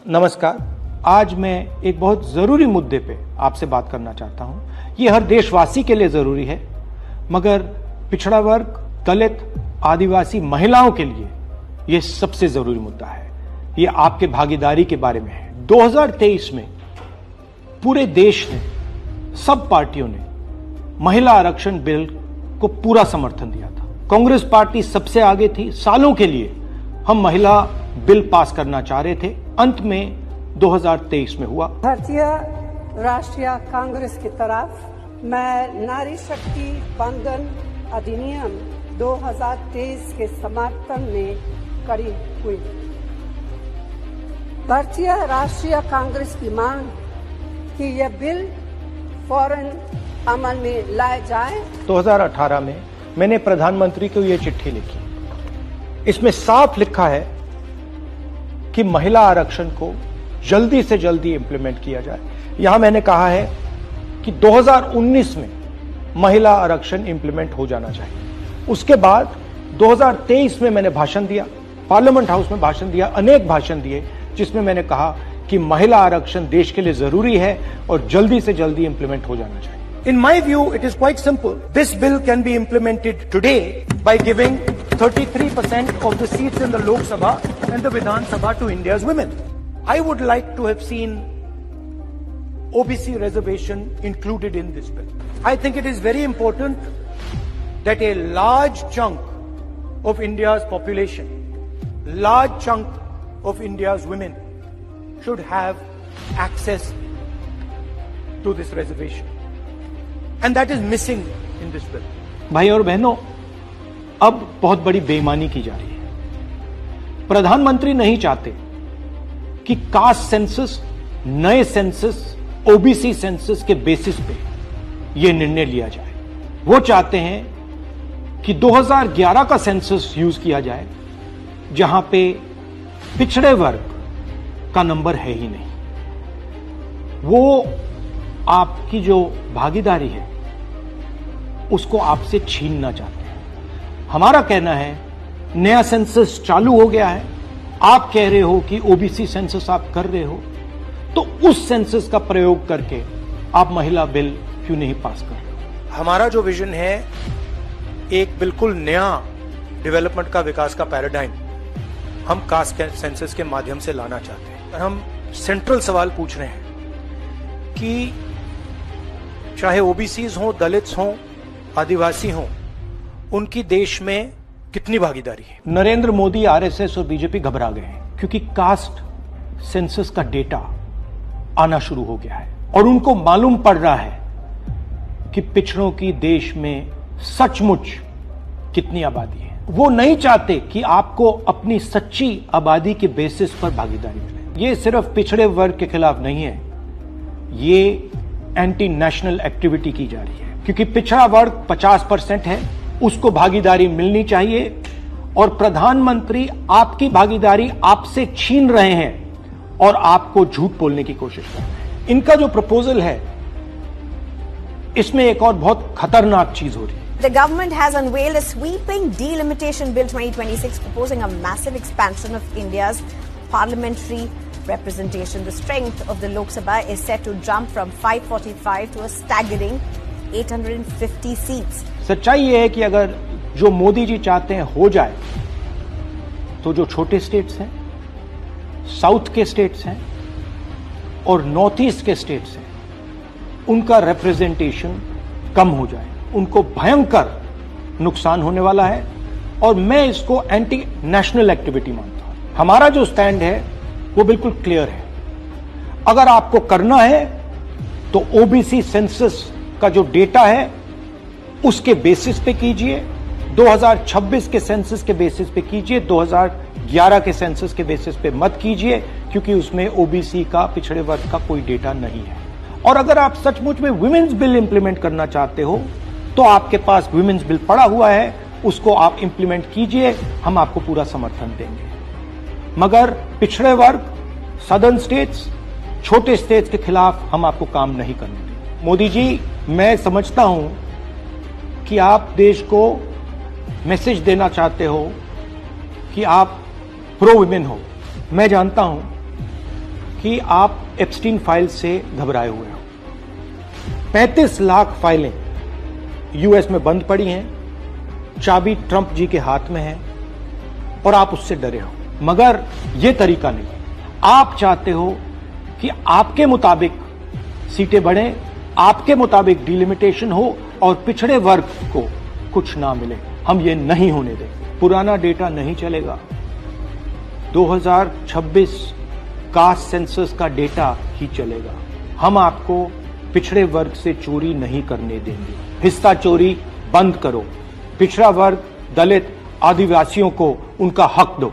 नमस्कार। आज मैं एक बहुत जरूरी मुद्दे पे आपसे बात करना चाहता हूं। ये हर देशवासी के लिए जरूरी है, मगर पिछड़ा वर्ग, दलित, आदिवासी महिलाओं के लिए यह सबसे जरूरी मुद्दा है। ये आपके भागीदारी के बारे में है। 2023 में पूरे देश ने, सब पार्टियों ने महिला आरक्षण बिल को पूरा समर्थन दिया था। कांग्रेस पार्टी सबसे आगे थी। सालों के लिए हम महिला बिल पास करना चाह रहे थे। अंत में 2023 में हुआ। भारतीय राष्ट्रीय कांग्रेस की तरफ मैं नारी शक्ति बंधन अधिनियम 2023 के समर्थन में खड़ी हुई। भारतीय राष्ट्रीय कांग्रेस की मांग कि यह बिल फौरन अमल में लाया जाए। 2018 में मैंने प्रधानमंत्री को यह चिट्ठी लिखी। इसमें साफ लिखा है कि महिला आरक्षण को जल्दी से जल्दी इंप्लीमेंट किया जाए। यहां मैंने कहा है कि 2019 में महिला आरक्षण इंप्लीमेंट हो जाना चाहिए। उसके बाद 2023 में मैंने भाषण दिया, पार्लियामेंट हाउस में भाषण दिया, अनेक भाषण दिए, जिसमें मैंने कहा कि महिला आरक्षण देश के लिए जरूरी है और जल्दी से जल्दी इंप्लीमेंट हो जाना चाहिए। In my view, it is quite simple. This bill can be implemented today by giving 33% of the seats in the Lok Sabha and the Vidhan Sabha to India's women. I would like to have seen OBC reservation included in this bill. I think it is very important that a large chunk of India's population, large chunk of India's women should have access to this reservation. And that is missing in this bill. भाई और बहनों, अब बहुत बड़ी बेईमानी की जा रही है। प्रधानमंत्री नहीं चाहते कि कास्ट सेंसस, नए सेंसस, ओबीसी सेंसस के बेसिस पे यह निर्णय लिया जाए। वो चाहते हैं कि 2011 का सेंसस यूज किया जाए, जहां पे पिछड़े वर्ग का नंबर है ही नहीं। वो आपकी जो भागीदारी है उसको आपसे छीनना चाहते हैं। हमारा कहना है नया सेंसस चालू हो गया है, आप कह रहे हो कि ओबीसी सेंसस आप कर रहे हो, तो उस सेंसस का प्रयोग करके आप महिला बिल क्यों नहीं पास कर रहे हो? हमारा जो विजन है एक बिल्कुल नया डेवलपमेंट का, विकास का पैराडाइम हम कास्ट सेंसस के माध्यम से लाना चाहते हैं। हम सेंट्रल सवाल पूछ रहे हैं कि चाहे ओबीसीज हों, दलित्स हों, आदिवासी हों, उनकी देश में कितनी भागीदारी है। नरेंद्र मोदी, आरएसएस और बीजेपी घबरा गए हैं क्योंकि कास्ट सेंसस का डेटा आना शुरू हो गया है और उनको मालूम पड़ रहा है कि पिछड़ों की देश में सचमुच कितनी आबादी है। वो नहीं चाहते कि आपको अपनी सच्ची आबादी के बेसिस पर भागीदारी मिले। ये सिर्फ पिछड़े वर्ग के खिलाफ नहीं है, ये एंटी नेशनल एक्टिविटी की जा रही है, क्योंकि पिछड़ा वर्ग 50% है, उसको भागीदारी मिलनी चाहिए और प्रधानमंत्री आपकी भागीदारी आपसे छीन रहे हैं और आपको झूठ बोलने की कोशिश कर रहे हैं। इनका जो प्रपोजल है इसमें एक और बहुत खतरनाक चीज हो रही है। The government has unveiled a sweeping delimitation bill 2026 proposing a massive expansion of India's parliamentary representation. The strength of the Lok Sabha is set to jump from 545 to a staggering 850 seats. सच्चाई ये है कि अगर जो मोदी जी चाहते हैं हो जाए, तो जो छोटे स्टेट्स हैं, साउथ के स्टेट्स हैं और नॉर्थ ईस्ट के स्टेट्स हैं, उनका रिप्रेजेंटेशन कम हो जाए, उनको भयंकर नुकसान होने वाला है और मैं इसको एंटी नेशनल एक्टिविटी मानता हूं। हमारा जो स्टैंड है वो बिल्कुल क्लियर है। अगर आपको करना है तो ओबीसी सेंसस का जो डेटा है उसके बेसिस पे कीजिए, 2026 के सेंसस के बेसिस पे कीजिए, 2011 के सेंसस के बेसिस पे मत कीजिए, क्योंकि उसमें ओबीसी का, पिछड़े वर्ग का कोई डेटा नहीं है। और अगर आप सचमुच में वुमेन्स बिल इंप्लीमेंट करना चाहते हो तो आपके पास वुमेन्स बिल पड़ा हुआ है, उसको आप इंप्लीमेंट कीजिए, हम आपको पूरा समर्थन देंगे। मगर पिछड़े वर्ग, सदर्न स्टेट्स, छोटे स्टेट्स के खिलाफ हम आपको काम नहीं करने देंगे। मोदी जी, मैं समझता हूं कि आप देश को मैसेज देना चाहते हो कि आप प्रो वुमेन हो। मैं जानता हूं कि आप एप्स्टीन फाइल से घबराए हुए हो। 35 लाख फाइलें यूएस में बंद पड़ी हैं, चाबी ट्रंप जी के हाथ में है और आप उससे डरे हो। मगर यह तरीका नहीं। आप चाहते हो कि आपके मुताबिक सीटें बढ़ें, आपके मुताबिक डिलिमिटेशन हो और पिछड़े वर्ग को कुछ ना मिले। हम ये नहीं होने देंगे। पुराना डेटा नहीं चलेगा। 2026 कास्ट सेंसस का डेटा ही चलेगा। हम आपको पिछड़े वर्ग से चोरी नहीं करने देंगे। हिस्सा चोरी बंद करो। पिछड़ा वर्ग, दलित, आदिवासियों को उनका हक दो।